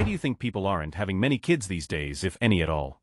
Why do you think people aren't having many kids these days, if any at all?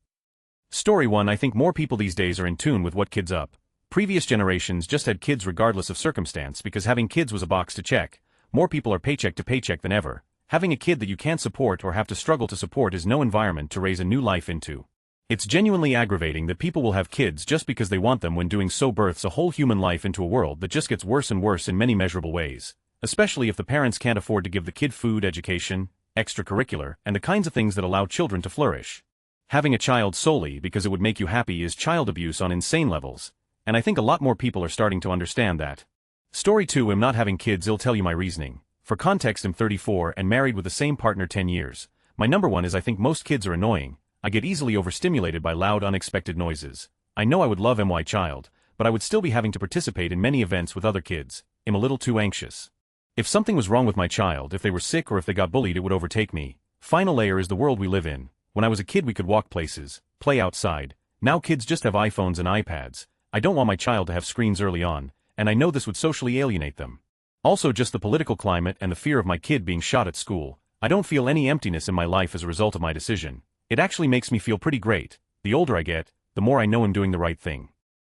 Story 1. I think more people these days are in tune with what kids up. Previous generations just had kids regardless of circumstance because having kids was a box to check. More people are paycheck to paycheck than ever. Having a kid that you can't support or have to struggle to support is no environment to raise a new life into. It's genuinely aggravating that people will have kids just because they want them when doing so births a whole human life into a world that just gets worse and worse in many measurable ways. Especially if the parents can't afford to give the kid food, education, extracurricular, and the kinds of things that allow children to flourish. Having a child solely because it would make you happy is child abuse on insane levels. And I think a lot more people are starting to understand that. Story 2. I'm not having kids. I'll tell you my reasoning. For context, I'm 34 and married with the same partner 10 years. My number one is I think most kids are annoying. I get easily overstimulated by loud, unexpected noises. I know I would love my child, but I would still be having to participate in many events with other kids. I'm a little too anxious. If something was wrong with my child, if they were sick or if they got bullied, it would overtake me. Final layer is the world we live in. When I was a kid we could walk places, play outside. Now kids just have iPhones and iPads. I don't want my child to have screens early on, and I know this would socially alienate them. Also just the political climate and the fear of my kid being shot at school. I don't feel any emptiness in my life as a result of my decision. It actually makes me feel pretty great. The older I get, the more I know I'm doing the right thing.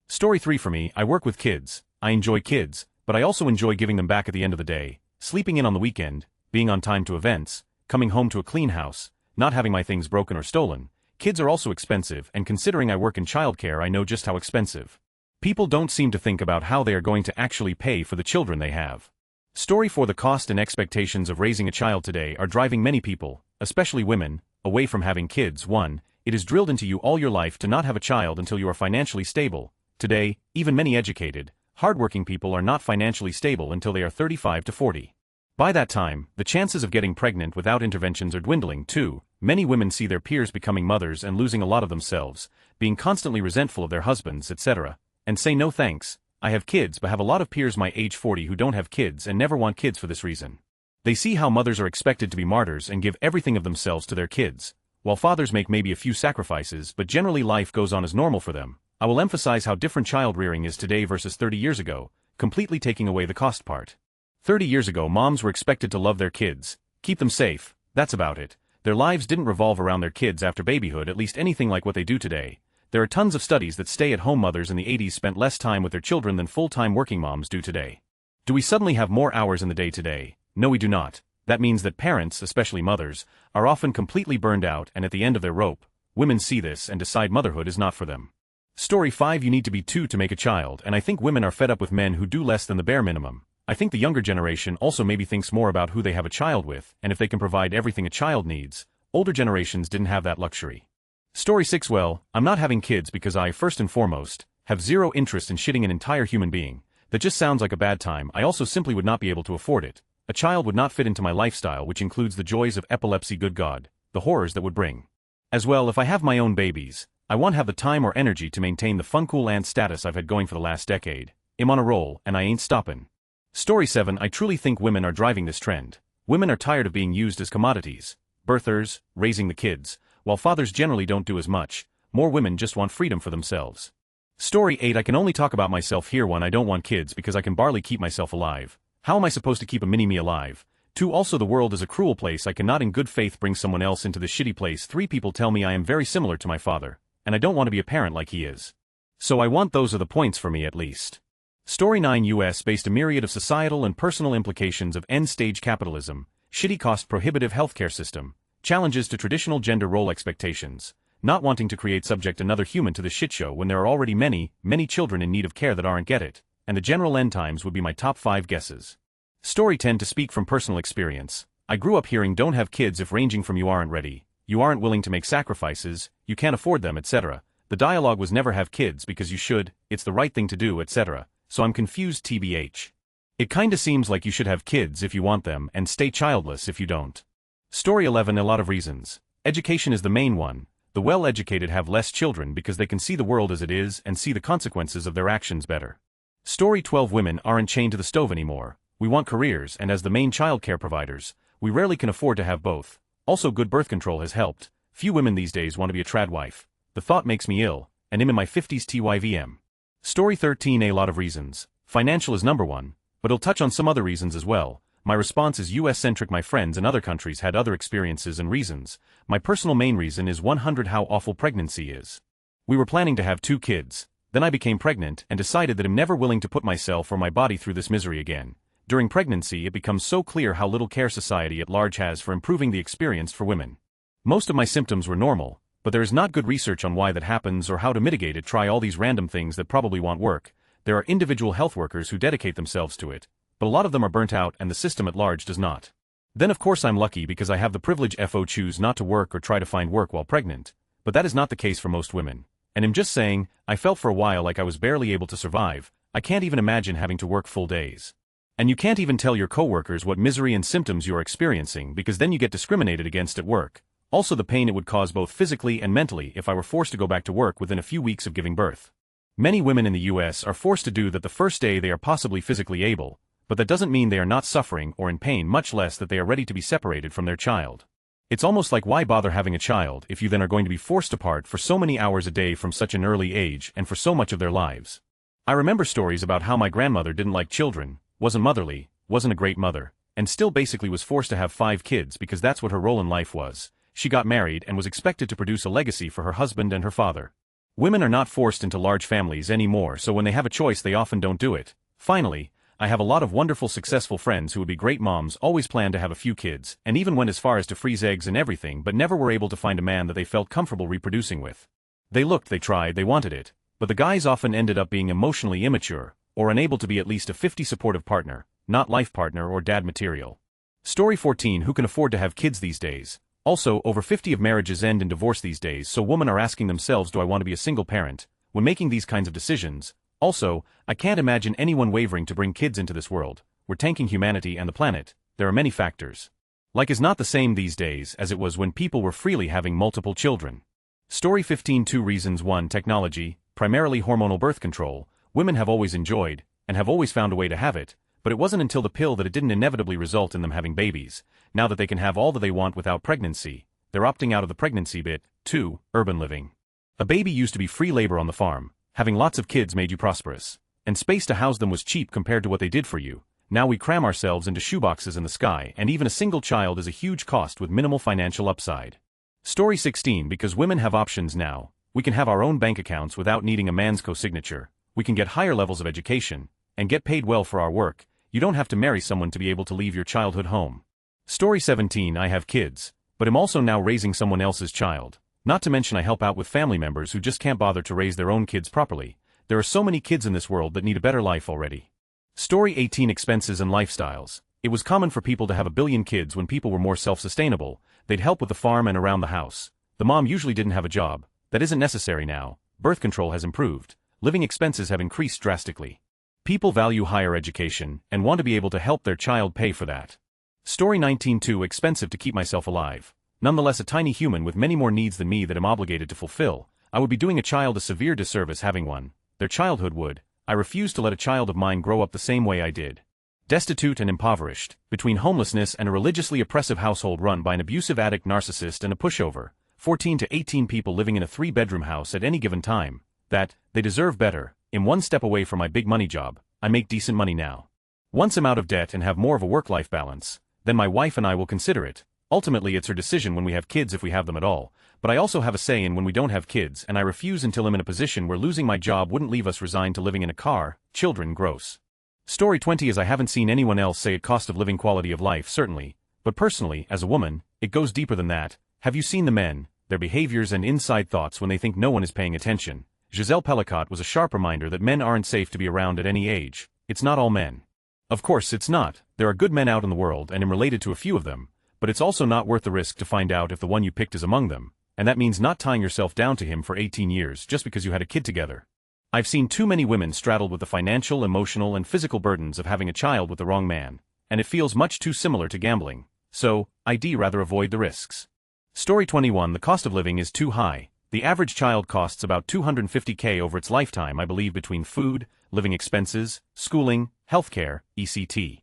Story 3. For me, I work with kids. I enjoy kids, but I also enjoy giving them back at the end of the day, sleeping in on the weekend, being on time to events, coming home to a clean house, not having my things broken or stolen. Kids are also expensive, and considering I work in childcare I know just how expensive. People don't seem to think about how they are going to actually pay for the children they have. Story 4. The cost and expectations of raising a child today are driving many people, especially women, away from having kids. 1. It is drilled into you all your life to not have a child until you are financially stable. Today, even many educated, hardworking people are not financially stable until they are 35 to 40. By that time, the chances of getting pregnant without interventions are dwindling. 2. Many women see their peers becoming mothers and losing a lot of themselves, being constantly resentful of their husbands, etc., and say no thanks. I have kids but have a lot of peers my age 40 who don't have kids and never want kids for this reason. They see how mothers are expected to be martyrs and give everything of themselves to their kids, while fathers make maybe a few sacrifices but generally life goes on as normal for them. I will emphasize how different child rearing is today versus 30 years ago, completely taking away the cost part. 30 years ago moms were expected to love their kids, keep them safe, that's about it. Their lives didn't revolve around their kids after babyhood, at least anything like what they do today. There are tons of studies that stay-at-home mothers in the 80s spent less time with their children than full-time working moms do today. Do we suddenly have more hours in the day today? No, we do not. That means that parents, especially mothers, are often completely burned out and at the end of their rope. Women see this and decide motherhood is not for them. Story 5. You need to be 2 to make a child, and I think women are fed up with men who do less than the bare minimum. I think the younger generation also maybe thinks more about who they have a child with, and if they can provide everything a child needs. Older generations didn't have that luxury. Story 6. Well, I'm not having kids because I, first and foremost, have zero interest in shitting an entire human being. That just sounds like a bad time. I also simply would not be able to afford it. A child would not fit into my lifestyle, which includes the joys of epilepsy, good God, the horrors that would bring. As well, if I have my own babies, I won't have the time or energy to maintain the fun cool aunt status I've had going for the last decade. I'm on a roll, and I ain't stoppin'. Story 7. I truly think women are driving this trend. Women are tired of being used as commodities, birthers, raising the kids, while fathers generally don't do as much. More women just want freedom for themselves. Story 8. I can only talk about myself here. 1. I don't want kids because I can barely keep myself alive. How am I supposed to keep a mini-me alive? 2. Also the world is a cruel place. I cannot in good faith bring someone else into this shitty place. 3. People tell me I am very similar to my father, and I don't want to be a parent like he is. So I want those are the points for me at least. Story 9. US based a myriad of societal and personal implications of end-stage capitalism, shitty cost prohibitive healthcare system, challenges to traditional gender role expectations, not wanting to create subject another human to the shitshow when there are already many children in need of care that aren't get it, and the general end times would be my top 5 guesses. Story 10. To speak from personal experience, I grew up hearing don't have kids if ranging from you aren't ready, you aren't willing to make sacrifices, you can't afford them, etc. The dialogue was never have kids because you should, it's the right thing to do, etc. So I'm confused tbh. It kinda seems like you should have kids if you want them and stay childless if you don't. Story 11. A lot of reasons. Education is the main one. The well-educated have less children because they can see the world as it is and see the consequences of their actions better. Story 12. Women aren't chained to the stove anymore. We want careers, and as the main childcare providers, we rarely can afford to have both. Also good birth control has helped. Few women these days want to be a trad wife. The thought makes me ill, and I'm in my 50s TYVM. Story 13. A lot of reasons. Financial is number one, but it'll touch on some other reasons as well. My response is US-centric. My friends in other countries had other experiences and reasons. My personal main reason is 100 how awful pregnancy is. We were planning to have 2 kids. Then I became pregnant and decided that I'm never willing to put myself or my body through this misery again. During pregnancy it becomes so clear how little care society at large has for improving the experience for women. Most of my symptoms were normal, but there is not good research on why that happens or how to mitigate it. Try all these random things that probably won't work. There are individual health workers who dedicate themselves to it, but a lot of them are burnt out and the system at large does not. Then of course I'm lucky because I have the privilege to choose not to work or try to find work while pregnant, but that is not the case for most women. And I'm just saying, I felt for a while like I was barely able to survive. I can't even imagine having to work full days. And you can't even tell your coworkers what misery and symptoms you are experiencing because then you get discriminated against at work. Also the pain it would cause both physically and mentally if I were forced to go back to work within a few weeks of giving birth. Many women in the US are forced to do that the first day they are possibly physically able, but that doesn't mean they are not suffering or in pain, much less that they are ready to be separated from their child. It's almost like why bother having a child if you then are going to be forced apart for so many hours a day from such an early age and for so much of their lives. I remember stories about how my grandmother didn't like children, wasn't motherly, wasn't a great mother, and still basically was forced to have 5 kids because that's what her role in life was. She got married and was expected to produce a legacy for her husband and her father. Women are not forced into large families anymore, so when they have a choice they often don't do it. Finally, I have a lot of wonderful successful friends who would be great moms, always planned to have a few kids, and even went as far as to freeze eggs and everything, but never were able to find a man that they felt comfortable reproducing with. They looked, they tried, they wanted it, but the guys often ended up being emotionally immature, or unable to be at least a 50 supportive partner, not life partner or dad material. Story 14. Who can afford to have kids these days? Also, over 50 of marriages end in divorce these days, so women are asking themselves, do I want to be a single parent? When making these kinds of decisions, also, I can't imagine anyone wavering to bring kids into this world. We're tanking humanity and the planet. There are many factors. Like is not the same these days as it was when people were freely having multiple children. Story 15. 2 reasons. 1. Technology, primarily hormonal birth control. Women have always enjoyed, and have always found a way to have it, but it wasn't until the pill that it didn't inevitably result in them having babies. Now that they can have all that they want without pregnancy, they're opting out of the pregnancy bit. 2. Urban living. A baby used to be free labor on the farm. Having lots of kids made you prosperous. And space to house them was cheap compared to what they did for you. Now we cram ourselves into shoeboxes in the sky, and even a single child is a huge cost with minimal financial upside. Story 16. Because women have options now, we can have our own bank accounts without needing a man's co-signature. We can get higher levels of education, and get paid well for our work. You don't have to marry someone to be able to leave your childhood home. Story 17. I have kids, but am also now raising someone else's child. Not to mention I help out with family members who just can't bother to raise their own kids properly. There are so many kids in this world that need a better life already. Story 18. Expenses and lifestyles. It was common for people to have a billion kids when people were more self-sustainable. They'd help with the farm and around the house. The mom usually didn't have a job. That isn't necessary now. Birth control has improved. Living expenses have increased drastically. People value higher education and want to be able to help their child pay for that. Story 19. Too expensive to keep myself alive. Nonetheless, a tiny human with many more needs than me that I'm obligated to fulfill. I would be doing a child a severe disservice having one. Their childhood would. I refuse to let a child of mine grow up the same way I did. Destitute and impoverished, between homelessness and a religiously oppressive household run by an abusive addict narcissist and a pushover. 14 to 18 people living in a 3-bedroom house at any given time. That, they deserve better. I'm one step away from my big money job. I make decent money now. Once I'm out of debt and have more of a work-life balance, then my wife and I will consider it. Ultimately it's her decision when we have kids, if we have them at all, but I also have a say in when we don't have kids, and I refuse until I'm in a position where losing my job wouldn't leave us resigned to living in a car. Children. Gross. Story 20 is I haven't seen anyone else say it cost of living quality of life, certainly, but personally, as a woman, it goes deeper than that. Have you seen the men, their behaviors and inside thoughts when they think no one is paying attention? Giselle Pellicott was a sharp reminder that men aren't safe to be around at any age. It's not all men. Of course it's not. There are good men out in the world and I'm related to a few of them, but it's also not worth the risk to find out if the one you picked is among them, and that means not tying yourself down to him for 18 years just because you had a kid together. I've seen too many women straddled with the financial, emotional and physical burdens of having a child with the wrong man, and it feels much too similar to gambling, so I'd rather avoid the risks. Story 21. The cost of living is too high. The average child costs about $250K over its lifetime, I believe, between food, living expenses, schooling, healthcare, etc.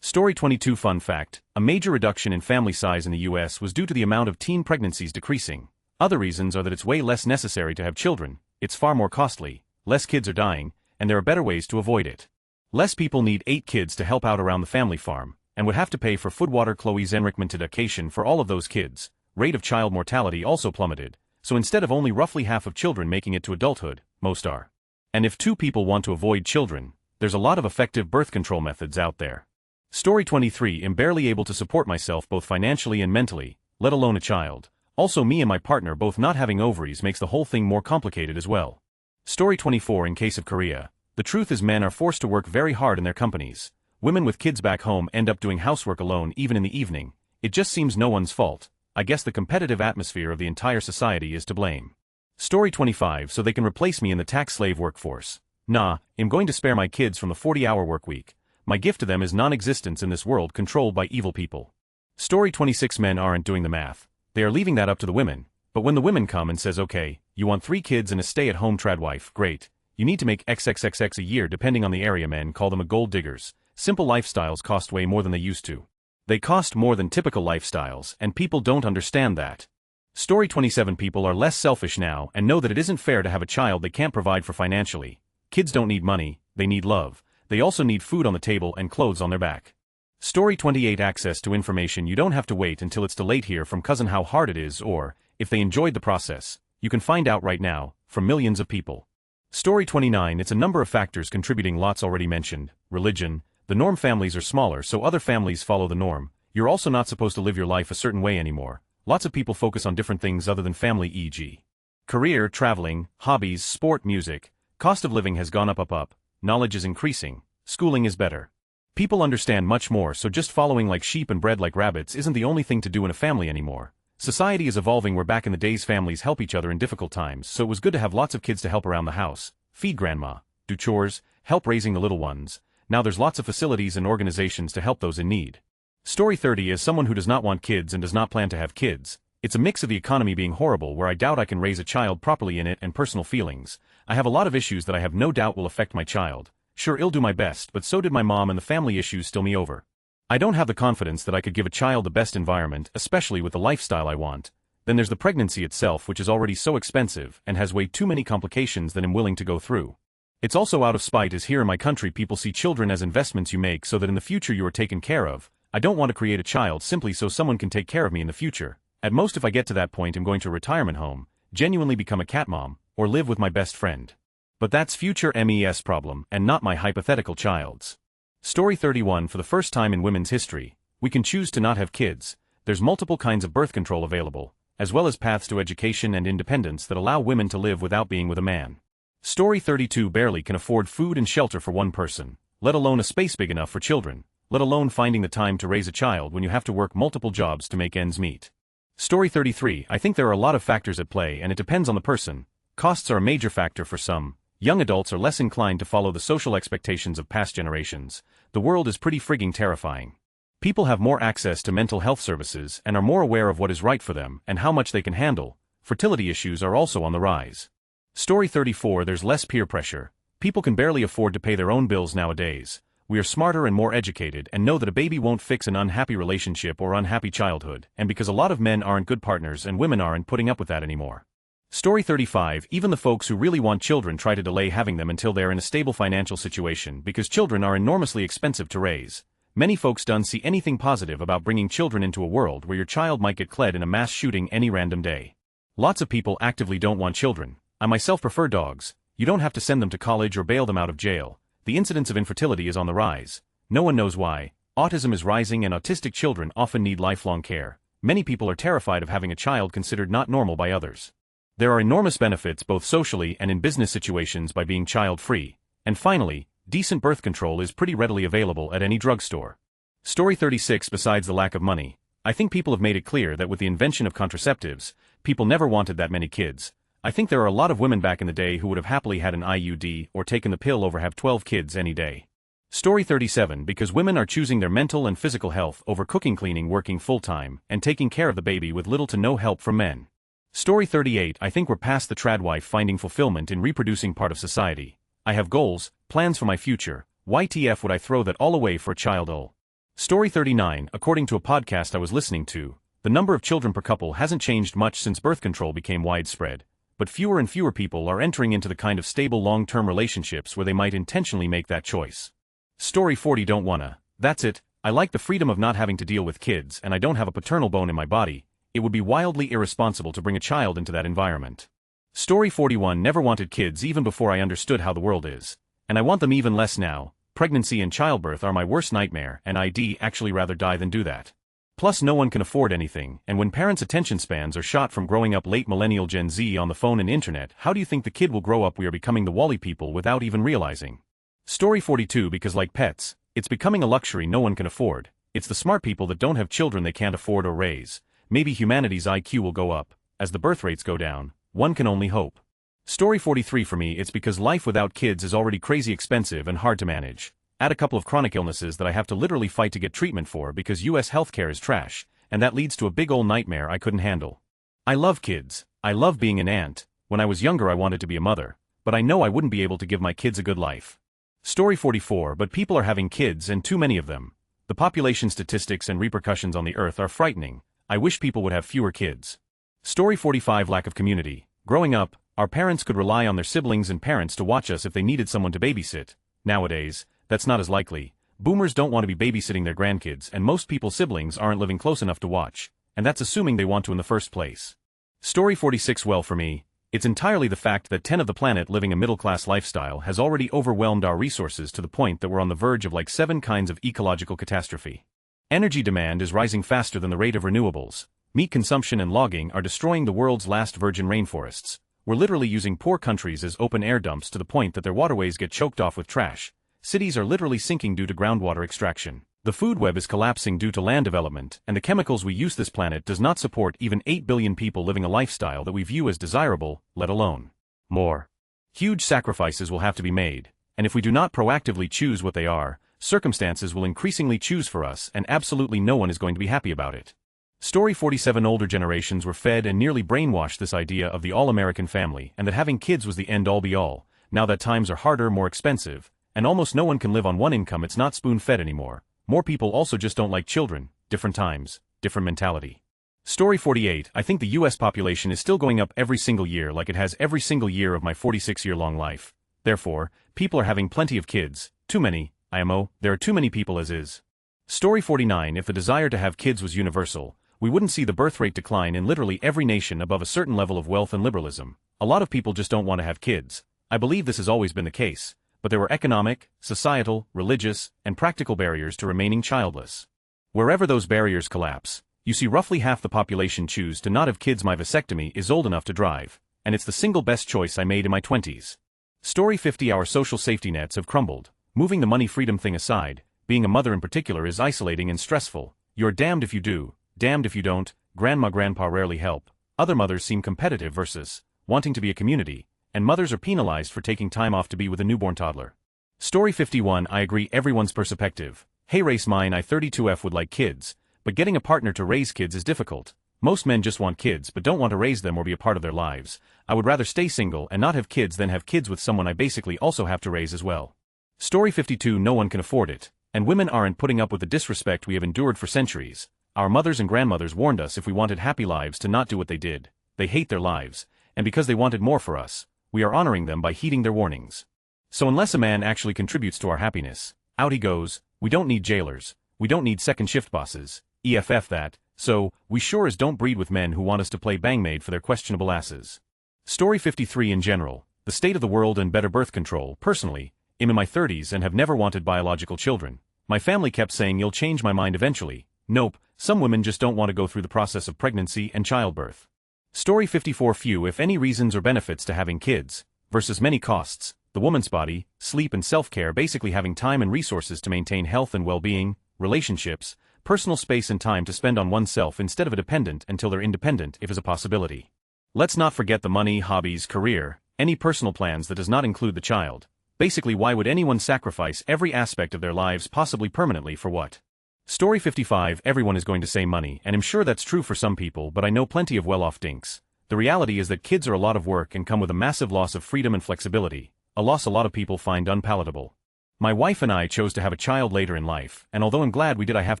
Story 22. Fun fact, a major reduction in family size in the US was due to the amount of teen pregnancies decreasing. Other reasons are that it's way less necessary to have children, it's far more costly, less kids are dying, and there are better ways to avoid it. Less people need 8 kids to help out around the family farm. and would have to pay for food water Chloe's enrichmented education for all of those kids. Rate of child mortality also plummeted, so instead of only roughly half of children making it to adulthood, most are. And if two people want to avoid children, there's a lot of effective birth control methods out there. Story 23. I'm barely able to support myself both financially and mentally, let alone a child. Also, me and my partner both not having ovaries makes the whole thing more complicated as well. Story 24. In case of Korea, the truth is men are forced to work very hard in their companies. Women with kids back home end up doing housework alone even in the evening. It just seems no one's fault. I guess the competitive atmosphere of the entire society is to blame. Story 25. So they can replace me in the tax slave workforce. Nah, I'm going to spare my kids from the 40-hour work week. My gift to them is non-existence in this world controlled by evil people. Story 26. Men aren't doing the math. They are leaving that up to the women. But when the women come and says, okay, you want 3 kids and a stay-at-home trad wife, great. You need to make XXXX a year depending on the area. Men call them a gold diggers. Simple lifestyles cost way more than they used to. They cost more than typical lifestyles, and people don't understand that. Story 27. People are less selfish now and know that it isn't fair to have a child they can't provide for financially. Kids don't need money, they need love. They also need food on the table and clothes on their back. Story 28. Access to information. You don't have to wait until it's too late. Hear from cousin how hard it is, or, if they enjoyed the process, you can find out right now, from millions of people. Story 29. It's a number of factors contributing. Lots already mentioned. Religion. The norm. Families are smaller, so other families follow the norm. You're also not supposed to live your life a certain way anymore. Lots of people focus on different things other than family, e.g. career, traveling, hobbies, sport, music. Cost of living has gone up. Knowledge is increasing. Schooling is better. People understand much more, so just following like sheep and bred like rabbits isn't the only thing to do in a family anymore. Society is evolving where back in the days families help each other in difficult times, so it was good to have lots of kids to help around the house, feed grandma, do chores, help raising the little ones. Now there's lots of facilities and organizations to help those in need. Story 30. As someone who does not want kids and does not plan to have kids, it's a mix of the economy being horrible where I doubt I can raise a child properly in it and personal feelings. I have a lot of issues that I have no doubt will affect my child. Sure, I'll do my best, but so did my mom, and the family issues still me over. I don't have the confidence that I could give a child the best environment, especially with the lifestyle I want. Then there's the pregnancy itself, which is already so expensive and has way too many complications than I'm willing to go through. It's also out of spite, as here in my country people see children as investments you make so that in the future you are taken care of. I don't want to create a child simply so someone can take care of me in the future. At most, if I get to that point, I'm going to a retirement home, genuinely become a cat mom, or live with my best friend. But that's future ME's problem and not my hypothetical child's. Story 31. For the first time in women's history, we can choose to not have kids. There's multiple kinds of birth control available, as well as paths to education and independence that allow women to live without being with a man. Story 32. Barely can afford food and shelter for one person, let alone a space big enough for children, let alone finding the time to raise a child when you have to work multiple jobs to make ends meet. Story 33. I think there are a lot of factors at play and it depends on the person. Costs are a major factor for some. Young adults are less inclined to follow the social expectations of past generations. The world is pretty frigging terrifying. People have more access to mental health services and are more aware of what is right for them and how much they can handle. Fertility issues are also on the rise. Story 34. There's less peer pressure. People can barely afford to pay their own bills nowadays. We are smarter and more educated and know that a baby won't fix an unhappy relationship or unhappy childhood, and because a lot of men aren't good partners and women aren't putting up with that anymore. Story 35. Even the folks who really want children try to delay having them until they're in a stable financial situation because children are enormously expensive to raise. Many folks don't see anything positive about bringing children into a world where your child might get killed in a mass shooting any random day. Lots of people actively don't want children. I myself prefer dogs. You don't have to send them to college or bail them out of jail. The incidence of infertility is on the rise. No one knows why. Autism is rising and autistic children often need lifelong care. Many people are terrified of having a child considered not normal by others. There are enormous benefits both socially and in business situations by being child-free. And finally, decent birth control is pretty readily available at any drugstore. Story 36. Besides the lack of money, I think people have made it clear that with the invention of contraceptives, people never wanted that many kids. I think there are a lot of women back in the day who would have happily had an IUD or taken the pill over have 12 kids any day. Story 37. Because women are choosing their mental and physical health over cooking, cleaning, working full-time, and taking care of the baby with little to no help from men. Story 38. I think we're past the trad wife finding fulfillment in reproducing part of society. I have goals, plans for my future. YTF would I throw that all away for a child? Story 39. According to a podcast I was listening to, the number of children per couple hasn't changed much since birth control became widespread, but fewer and fewer people are entering into the kind of stable long-term relationships where they might intentionally make that choice. Story 40. Don't wanna. That's it. I like the freedom of not having to deal with kids, and I don't have a paternal bone in my body. It would be wildly irresponsible to bring a child into that environment. Story 41. Never wanted kids even before I understood how the world is. And I want them even less now. Pregnancy and childbirth are my worst nightmare, and I'd actually rather die than do that. Plus no one can afford anything, and when parents' attention spans are shot from growing up late millennial Gen Z on the phone and internet, how do you think the kid will grow up? We are becoming the Wall-E people without even realizing. Story 42. Because like pets, it's becoming a luxury no one can afford. It's the smart people that don't have children they can't afford or raise. Maybe humanity's IQ will go up. As the birth rates go down, one can only hope. Story 43. For me, it's because life without kids is already crazy expensive and hard to manage. Add a couple of chronic illnesses that I have to literally fight to get treatment for because US healthcare is trash, and that leads to a big ol' nightmare I couldn't handle. I love kids. I love being an aunt. When I was younger I wanted to be a mother, but I know I wouldn't be able to give my kids a good life. Story 44. But people are having kids and too many of them. The population statistics and repercussions on the earth are frightening. I wish people would have fewer kids. Story 45. Lack of community. Growing up, our parents could rely on their siblings and parents to watch us if they needed someone to babysit. Nowadays, that's not as likely. Boomers don't want to be babysitting their grandkids, and most people's siblings aren't living close enough to watch, and that's assuming they want to in the first place. Story 46. Well, for me, it's entirely the fact that 10 of the planet living a middle-class lifestyle has already overwhelmed our resources to the point that we're on the verge of like 7 kinds of ecological catastrophe. Energy demand is rising faster than the rate of renewables. Meat consumption and logging are destroying the world's last virgin rainforests. We're literally using poor countries as open-air dumps to the point that their waterways get choked off with trash. Cities are literally sinking due to groundwater extraction. The food web is collapsing due to land development, and the chemicals we use. This planet does not support even 8 billion people living a lifestyle that we view as desirable, let alone more. Huge sacrifices will have to be made, and if we do not proactively choose what they are, circumstances will increasingly choose for us, and absolutely no one is going to be happy about it. Story 47. Older generations were fed and nearly brainwashed this idea of the all-American family and that having kids was the end-all be-all. Now that times are harder, more expensive, and almost no one can live on one income, it's not spoon-fed anymore. More people also just don't like children. Different times, different mentality. Story 48. I think the US population is still going up every single year like it has every single year of my 46-year-long life. Therefore, people are having plenty of kids. Too many, IMO, there are too many people as is. Story 49. If the desire to have kids was universal, we wouldn't see the birth rate decline in literally every nation above a certain level of wealth and liberalism. A lot of people just don't want to have kids. I believe this has always been the case, but there were economic, societal, religious, and practical barriers to remaining childless. Wherever those barriers collapse, you see roughly half the population choose to not have kids. My vasectomy is old enough to drive, and it's the single best choice I made in my 20s. Story 50. Our social safety nets have crumbled. Moving the money freedom thing aside, being a mother in particular is isolating and stressful. You're damned if you do, damned if you don't. Grandpa rarely help. Other mothers seem competitive versus wanting to be a community, and mothers are penalized for taking time off to be with a newborn toddler. Story 51. I agree, everyone's perspective. Hey race, mine I 32F would like kids, but getting a partner to raise kids is difficult. Most men just want kids but don't want to raise them or be a part of their lives. I would rather stay single and not have kids than have kids with someone I basically also have to raise as well. Story 52. No one can afford it, and women aren't putting up with the disrespect we have endured for centuries. Our mothers and grandmothers warned us if we wanted happy lives to not do what they did. They hate their lives, and because they wanted more for us, we are honoring them by heeding their warnings. So unless a man actually contributes to our happiness, out he goes. We don't need jailers. We don't need second shift bosses. EFF that. So, we sure as don't breed with men who want us to play bangmaid for their questionable asses. Story 53. In general, the state of the world and better birth control. Personally, I'm in my 30s and have never wanted biological children. My family kept saying you'll change my mind eventually. Nope, some women just don't want to go through the process of pregnancy and childbirth. Story 54. Few if any reasons or benefits to having kids, versus many costs. The woman's body, sleep and self-care, basically having time and resources to maintain health and well-being, relationships, personal space and time to spend on oneself instead of a dependent until they're independent if is a possibility. Let's not forget the money, hobbies, career, any personal plans that does not include the child. Basically, why would anyone sacrifice every aspect of their lives possibly permanently for what? Story 55. Everyone is going to say money, and I'm sure that's true for some people, but I know plenty of well-off dinks. The reality is that kids are a lot of work and come with a massive loss of freedom and flexibility, a loss a lot of people find unpalatable. My wife and I chose to have a child later in life, and although I'm glad we did, I have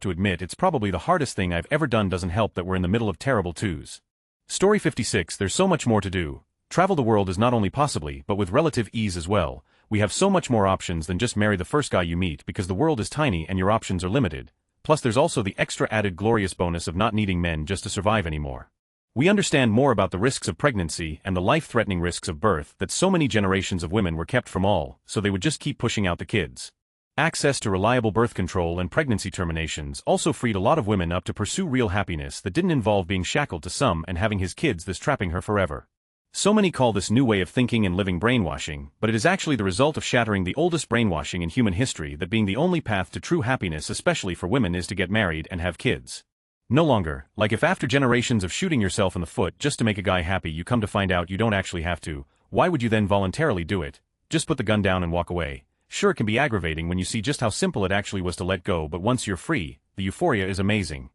to admit it's probably the hardest thing I've ever done. Doesn't help that we're in the middle of terrible twos. Story 56. There's so much more to do. Travel the world is not only possibly, but with relative ease as well. We have so much more options than just marry the first guy you meet because the world is tiny and your options are limited. Plus there's also the extra added glorious bonus of not needing men just to survive anymore. We understand more about the risks of pregnancy and the life-threatening risks of birth that so many generations of women were kept from all, so they would just keep pushing out the kids. Access to reliable birth control and pregnancy terminations also freed a lot of women up to pursue real happiness that didn't involve being shackled to some and having his kids thus trapping her forever. So many call this new way of thinking and living brainwashing, but it is actually the result of shattering the oldest brainwashing in human history, that being the only path to true happiness especially for women is to get married and have kids. No longer, like if after generations of shooting yourself in the foot just to make a guy happy you come to find out you don't actually have to, why would you then voluntarily do it? Just put the gun down and walk away. Sure, it can be aggravating when you see just how simple it actually was to let go, but once you're free, the euphoria is amazing.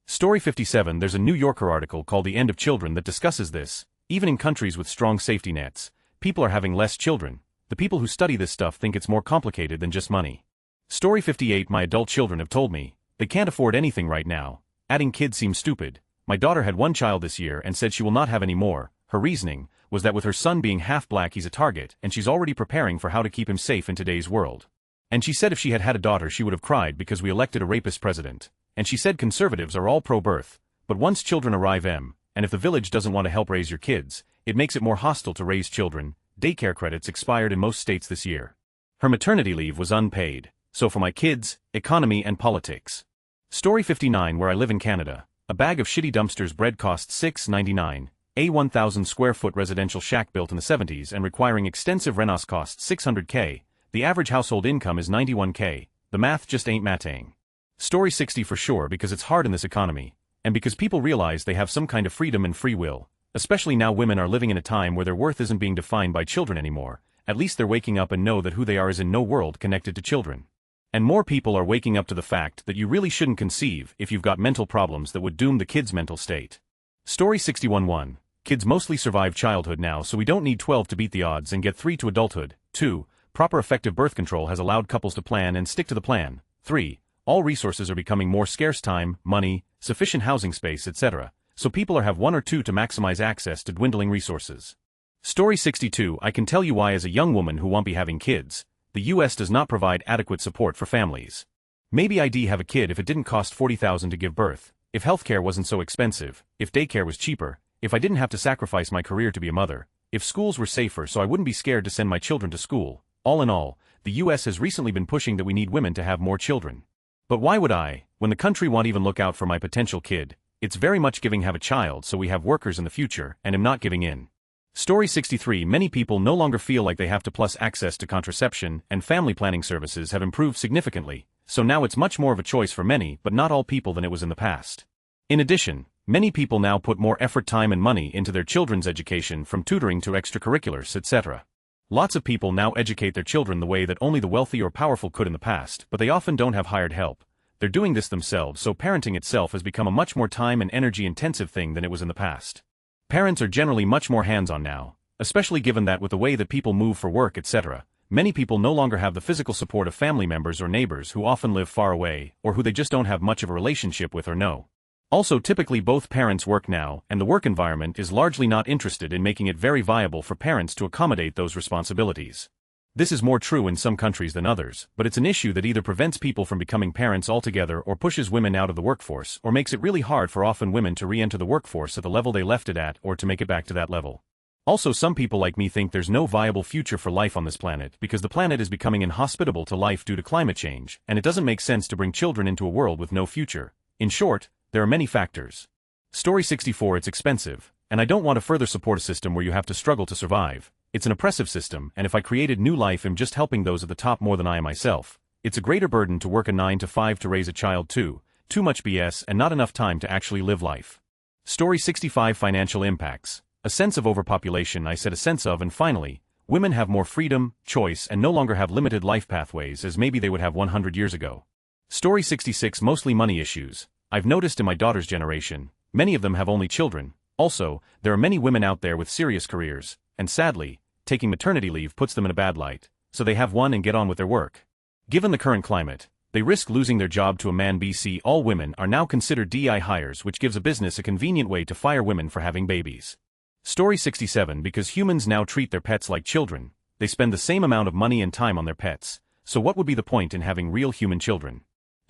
Story 57. There's a New Yorker article called The End of Children that discusses this. Even in countries with strong safety nets, people are having less children. The people who study this stuff think it's more complicated than just money. Story 58. My adult children have told me they can't afford anything right now. Adding kids seems stupid. My daughter had one child this year and said she will not have any more. Her reasoning was that with her son being half black he's a target and she's already preparing for how to keep him safe in today's world. And she said if she had had a daughter she would have cried because we elected a rapist president. And she said conservatives are all pro-birth, but once children arrive and if the village doesn't want to help raise your kids, it makes it more hostile to raise children. Daycare credits expired in most states this year. Her maternity leave was unpaid. So for my kids, economy and politics. Story 59. Where I live in Canada, a bag of shitty dumpsters bread costs $6.99. A 1,000 square foot residential shack built in the 70s and requiring extensive renos costs $600K. The average household income is $91K. The math just ain't matting. Story 60. For sure, because it's hard in this economy, and because people realize they have some kind of freedom and free will, especially now women are living in a time where their worth isn't being defined by children anymore. At least they're waking up and know that who they are is in no world connected to children. And more people are waking up to the fact that you really shouldn't conceive if you've got mental problems that would doom the kid's mental state. Story 61. Kids mostly survive childhood now, so we don't need 12 to beat the odds and get 3 to adulthood. 2. Proper effective birth control has allowed couples to plan and stick to the plan. 3. All resources are becoming more scarce: time, money, sufficient housing space, etc. So people have 1 or 2 to maximize access to dwindling resources. Story 62. I can tell you why as a young woman who won't be having kids. The US does not provide adequate support for families. Maybe I'd have a kid if it didn't cost $40,000 to give birth, if healthcare wasn't so expensive, if daycare was cheaper, if I didn't have to sacrifice my career to be a mother, if schools were safer so I wouldn't be scared to send my children to school. All in all, the US has recently been pushing that we need women to have more children. But why would I, when the country won't even look out for my potential kid? It's very much giving have a child so we have workers in the future, and am not giving in. Story 63. Many people no longer feel like they have to, plus access to contraception and family planning services have improved significantly, so now it's much more of a choice for many but not all people than it was in the past. In addition, many people now put more effort, time and money into their children's education, from tutoring to extracurriculars, etc. Lots of people now educate their children the way that only the wealthy or powerful could in the past, but they often don't have hired help. They're doing this themselves, so parenting itself has become a much more time and energy intensive thing than it was in the past. Parents are generally much more hands-on now, especially given that with the way that people move for work, etc., many people no longer have the physical support of family members or neighbors who often live far away or who they just don't have much of a relationship with or know. Also, typically both parents work now, and the work environment is largely not interested in making it very viable for parents to accommodate those responsibilities. This is more true in some countries than others, but it's an issue that either prevents people from becoming parents altogether or pushes women out of the workforce or makes it really hard for often women to re-enter the workforce at the level they left it at or to make it back to that level. Also, some people like me think there's no viable future for life on this planet because the planet is becoming inhospitable to life due to climate change, and it doesn't make sense to bring children into a world with no future. In short, there are many factors. Story 64. It's expensive, and I don't want to further support a system where you have to struggle to survive. It's an oppressive system, and if I created new life I'm just helping those at the top more than I am myself. It's a greater burden to work a 9 to 5 to raise a child too much BS and not enough time to actually live life. Story 65. Financial impacts. A sense of overpopulation, I said a sense of, and finally, women have more freedom, choice and no longer have limited life pathways as maybe they would have 100 years ago. Story 66. Mostly money issues. I've noticed in my daughter's generation, many of them have only children. Also, there are many women out there with serious careers, and sadly, taking maternity leave puts them in a bad light, so they have one and get on with their work. Given the current climate, they risk losing their job to a man. BC. All women are now considered DI hires, which gives a business a convenient way to fire women for having babies. Story 67. Because humans now treat their pets like children, they spend the same amount of money and time on their pets, so what would be the point in having real human children?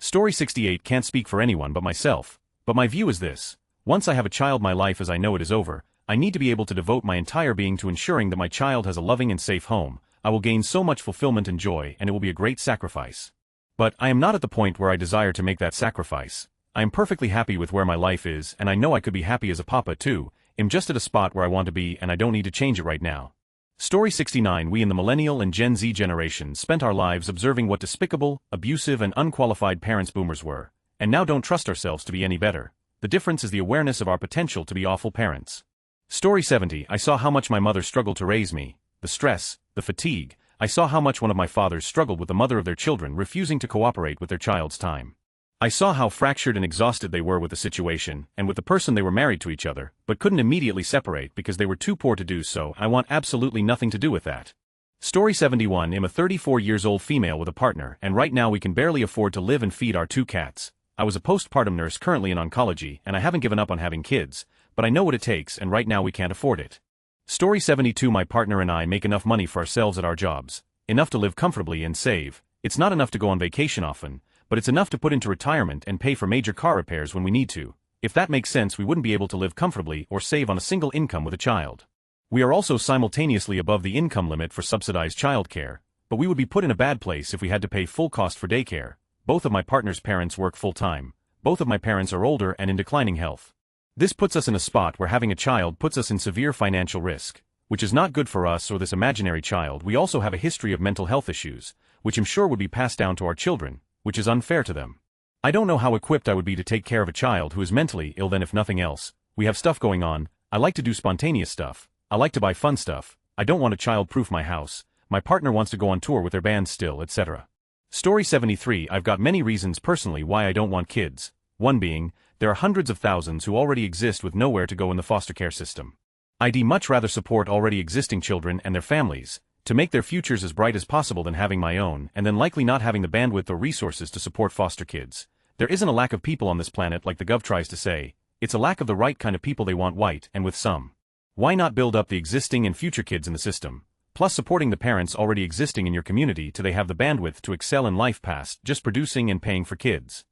Story 68 can't speak for anyone but myself, but my view is this. Once I have a child, my life as I know it is over. I need to be able to devote my entire being to ensuring that my child has a loving and safe home. I will gain so much fulfillment and joy, and it will be a great sacrifice. But I am not at the point where I desire to make that sacrifice. I am perfectly happy with where my life is, and I know I could be happy as a papa too. I'm just at a spot where I want to be, and I don't need to change it right now. Story 69. We in the millennial and Gen Z generations spent our lives observing what despicable, abusive and unqualified parents boomers were, and now don't trust ourselves to be any better. The difference is the awareness of our potential to be awful parents. Story 70. I saw how much my mother struggled to raise me, the stress, the fatigue. I saw how much one of my fathers struggled with the mother of their children refusing to cooperate with their child's time. I saw how fractured and exhausted they were with the situation, and with the person they were married to each other, but couldn't immediately separate because they were too poor to do so. I want absolutely nothing to do with that. Story 71. I'm a 34-year-old female with a partner, and right now we can barely afford to live and feed our 2 cats. I was a postpartum nurse currently in oncology, and I haven't given up on having kids, but I know what it takes, and right now we can't afford it. Story 72. My partner and I make enough money for ourselves at our jobs, enough to live comfortably and save. It's not enough to go on vacation often, but it's enough to put into retirement and pay for major car repairs when we need to. If that makes sense, we wouldn't be able to live comfortably or save on a single income with a child. We are also simultaneously above the income limit for subsidized childcare, but we would be put in a bad place if we had to pay full cost for daycare. Both of my partner's parents work full-time. Both of my parents are older and in declining health. This puts us in a spot where having a child puts us in severe financial risk, which is not good for us or this imaginary child. We also have a history of mental health issues, which I'm sure would be passed down to our children, which is unfair to them. I don't know how equipped I would be to take care of a child who is mentally ill. Then if nothing else, we have stuff going on. I like to do spontaneous stuff. I like to buy fun stuff. I don't want to child-proof my house. My partner wants to go on tour with their band still, etc. Story 73. I've got many reasons personally why I don't want kids. One being, there are hundreds of thousands who already exist with nowhere to go in the foster care system. I'd much rather support already existing children and their families, to make their futures as bright as possible than having my own, and then likely not having the bandwidth or resources to support foster kids. There isn't a lack of people on this planet like the Gov tries to say. It's a lack of the right kind of people. They want white, and with some. Why not build up the existing and future kids in the system, plus supporting the parents already existing in your community till they have the bandwidth to excel in life past just producing and paying for kids?